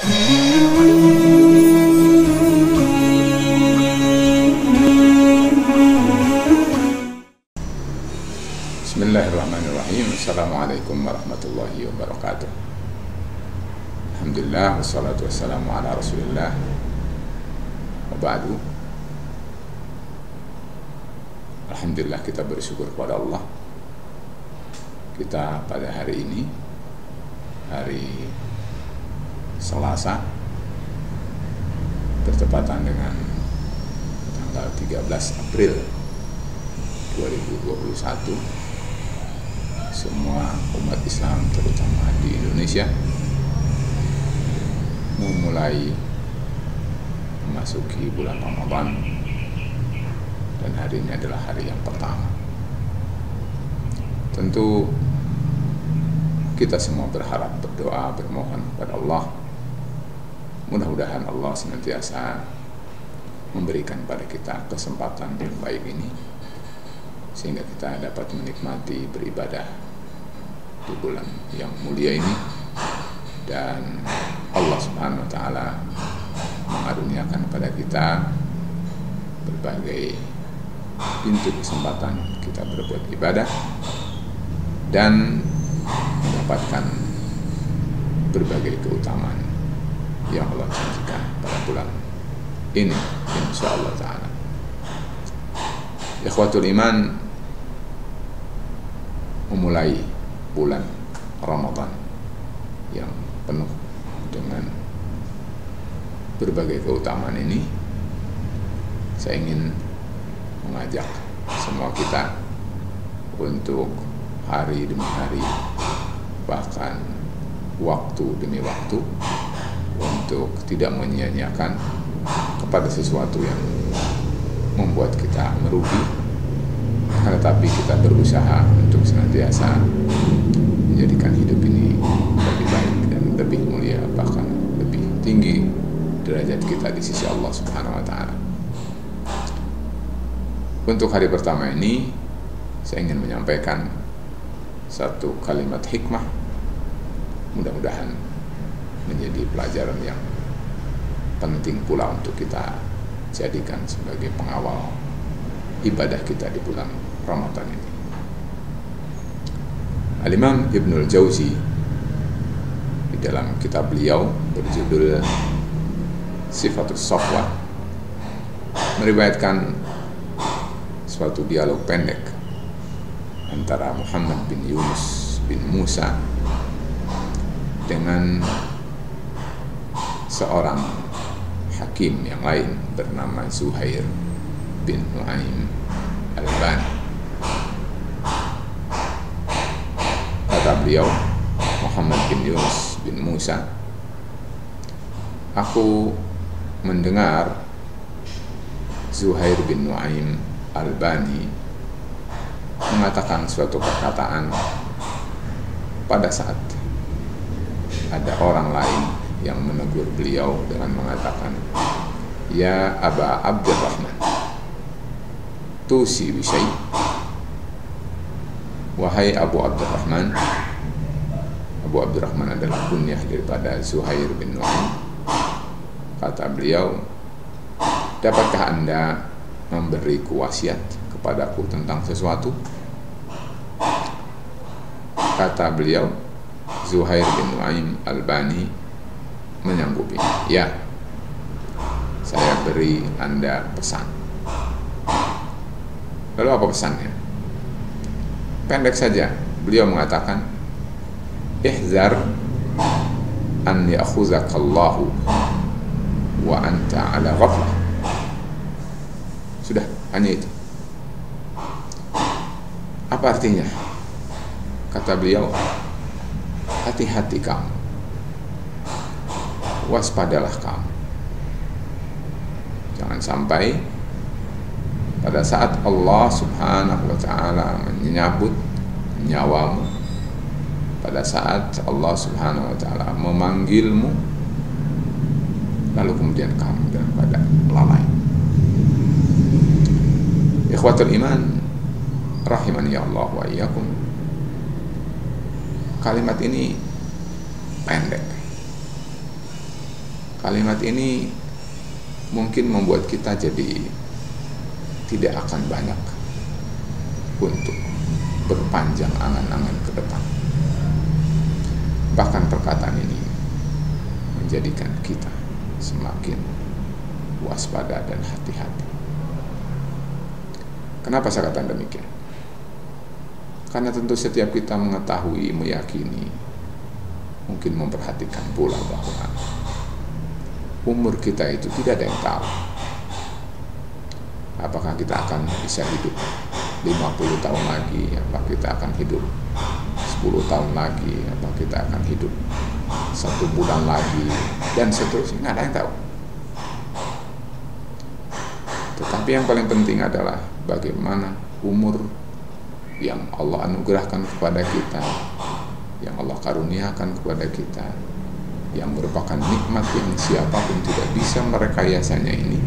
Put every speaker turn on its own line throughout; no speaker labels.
Bismillahirrahmanirrahim. Assalamualaikum warahmatullahi wabarakatuh. Alhamdulillah, wassalatu wassalamu ala rasulillah wa ba'du. Alhamdulillah, kita bersyukur kepada Allah. Kita pada hari ini, hari Selasa, bertepatan dengan tanggal 13 April 2021, semua umat Islam terutama di Indonesia memulai memasuki bulan Ramadan, dan hari ini adalah hari yang pertama. Tentu kita semua berharap, berdoa, bermohon kepada Allah, mudah-mudahan Allah senantiasa memberikan pada kita kesempatan yang baik ini, sehingga kita dapat menikmati beribadah di bulan yang mulia ini, dan Allah Subhanahu wa Ta'ala mengaruniakan kepada kita berbagai pintu kesempatan kita berbuat ibadah dan mendapatkan berbagai keutamaan yang Allah janjikan pada bulan ini, insyaallah ta'ala. Ikhwatul iman, memulai bulan Ramadan yang penuh dengan berbagai keutamaan ini, saya ingin mengajak semua kita untuk hari demi hari, bahkan waktu demi waktu, untuk tidak menyia-nyiakan kepada sesuatu yang membuat kita merugi, akan tetapi kita berusaha untuk senantiasa menjadikan hidup ini lebih baik dan lebih mulia, bahkan lebih tinggi derajat kita di sisi Allah Subhanahu wa Ta'ala. Untuk hari pertama ini, saya ingin menyampaikan satu kalimat hikmah, mudah-mudahan menjadi pelajaran yang penting pula untuk kita jadikan sebagai pengawal ibadah kita di bulan Ramadan ini. Al-Imam Ibnul Jauzi di dalam kitab beliau berjudul Sifatus Safwa meriwayatkan suatu dialog pendek antara Muhammad bin Yunus bin Musa dengan seorang hakim yang lain bernama Zuhair bin Nu'aim Al-Bani. Kata beliau, Muhammad bin Yunus bin Musa, aku mendengar Zuhair bin Nu'aim Al-Bani mengatakan suatu perkataan pada saat ada orang lain yang menegur beliau dengan mengatakan, "Ya Aba Abdurrahman, tusi bisyai." Wahai Abu Abdurrahman. Abu Abdurrahman adalah kunyah daripada Zuhair bin Nu'aim. Kata beliau, dapatkah Anda memberiku wasiat kepadaku tentang sesuatu? Kata beliau, Zuhair bin Nu'aim Al-Bani menyanggupi, ya, saya beri Anda pesan. Lalu apa pesannya? Pendek saja, beliau mengatakan, ihzar an ya'khuzakallahu wa anta ala ghaflah. Sudah, hanya itu. Apa artinya? Kata beliau, hati-hati kamu, waspadalah kamu, jangan sampai pada saat Allah Subhanahu wa Ta'ala menyabut nyawamu, pada saat Allah Subhanahu wa Ta'ala memanggilmu, lalu kemudian kamu dalam keadaan lalai. Ikhwatul iman, rahimani Allah wa iyyakum. Kalimat ini pendek, Kalimat ini mungkin membuat kita jadi tidak akan banyak untuk berpanjang angan-angan ke depan. Bahkan perkataan ini menjadikan kita semakin waspada dan hati-hati. Kenapa saya katakan demikian? Karena tentu setiap kita mengetahui, meyakini, mungkin memperhatikan pula bahwa umur kita itu tidak ada yang tahu. Apakah kita akan bisa hidup 50 tahun lagi, apa kita akan hidup 10 tahun lagi, apa kita akan hidup 1 bulan lagi, dan seterusnya, nggak ada yang tahu. Tetapi yang paling penting adalah bagaimana umur yang Allah anugerahkan kepada kita, yang Allah karuniakan kepada kita, yang merupakan nikmat yang siapapun tidak bisa merekayasanya ini,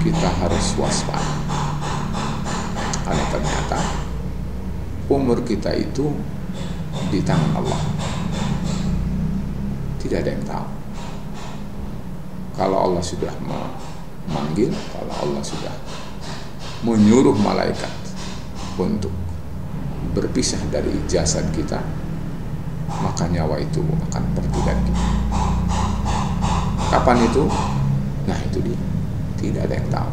kita harus waspada. Karena ternyata umur kita itu di tangan Allah. Tidak ada yang tahu. Kalau Allah sudah memanggil, kalau Allah sudah menyuruh malaikat untuk berpisah dari jasad kita, maka nyawa itu akan pergi dari kita. Kapan itu? Nah, itu dia. Tidak ada yang tahu.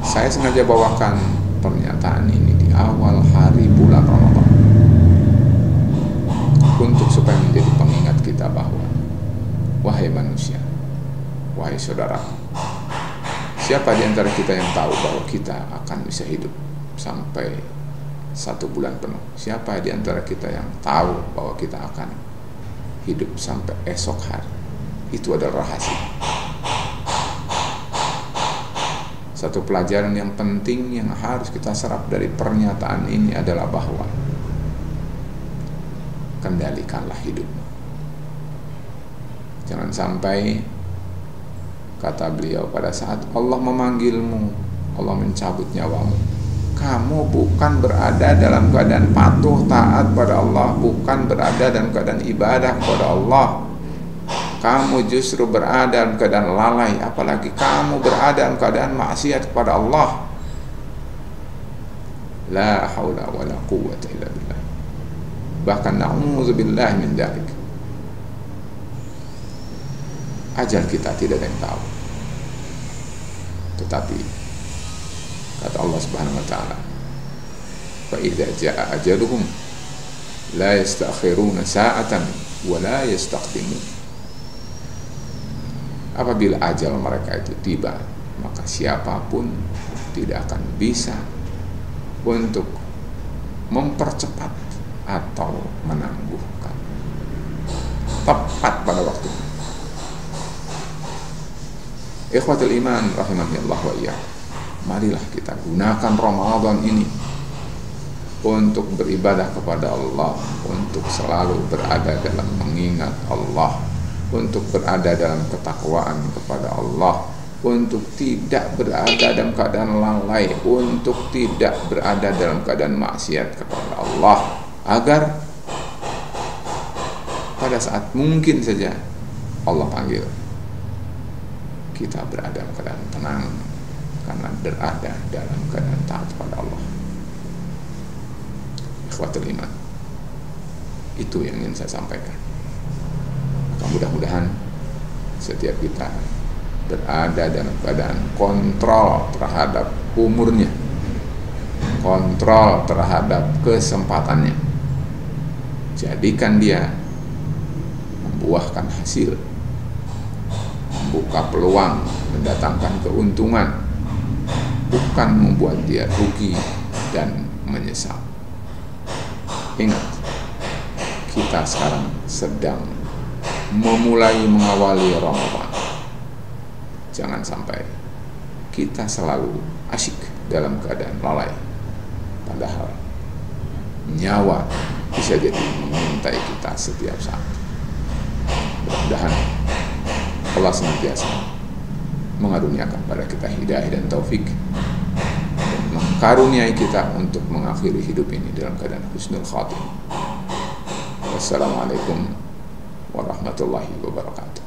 Saya sengaja bawakan pernyataan ini di awal hari bulan Ramadan untuk supaya menjadi pengingat kita bahwa wahai manusia, wahai saudaraku, siapa di antara kita yang tahu bahwa kita akan bisa hidup sampai 1 bulan penuh? Siapa di antara kita yang tahu bahwa kita akan hidup sampai esok hari? Itu adalah rahasia. Satu pelajaran yang penting yang harus kita serap dari pernyataan ini adalah bahwa kendalikanlah hidupmu. Jangan sampai, kata beliau, pada saat Allah memanggilmu, Allah mencabut nyawamu, kamu bukan berada dalam keadaan patuh taat pada Allah, bukan berada dalam keadaan ibadah kepada Allah, kamu justru berada dalam keadaan lalai, apalagi kamu berada dalam keadaan maksiat kepada Allah. La haula wa la quwwata illa billah. Bahkan na'udzubillah min dzalik. Ajal kita tidak ada yang tahu. Tetapi kata Allah Subhanahu wa taala, fa idza jaa ajaluhum la yastakhiruna sa'atan wa la yastaqdimun. Apabila ajal mereka itu tiba, maka siapapun tidak akan bisa untuk mempercepat atau menangguhkan. Tepat pada waktunya. Ikhwatul iman rahimahullah wa iyyakum. Marilah kita gunakan Ramadan ini untuk beribadah kepada Allah, untuk selalu berada dalam mengingat Allah, untuk berada dalam ketakwaan kepada Allah, untuk tidak berada dalam keadaan lalai, untuk tidak berada dalam keadaan maksiat kepada Allah, agar pada saat mungkin saja Allah panggil, kita berada dalam keadaan tenang karena berada dalam keadaan taat pada Allah. Ikhwatul iman, itu yang ingin saya sampaikan. Mudah-mudahan setiap kita berada dalam keadaan kontrol terhadap umurnya, kontrol terhadap kesempatannya. Jadikan dia membuahkan hasil, membuka peluang, mendatangkan keuntungan, bukan membuat dia rugi dan menyesal. Ingat, kita sekarang sedang memulai mengawali Ramadan. Jangan sampai kita selalu asyik dalam keadaan lalai, padahal nyawa bisa jadi mengintai kita setiap saat. Mudah-mudahan Allah senantiasa mengaruniakan pada kita hidayah dan taufik, dan mengkaruniai kita untuk mengakhiri hidup ini dalam keadaan husnul khatimah. Wassalamualaikum warahmatullahi wabarakatuh.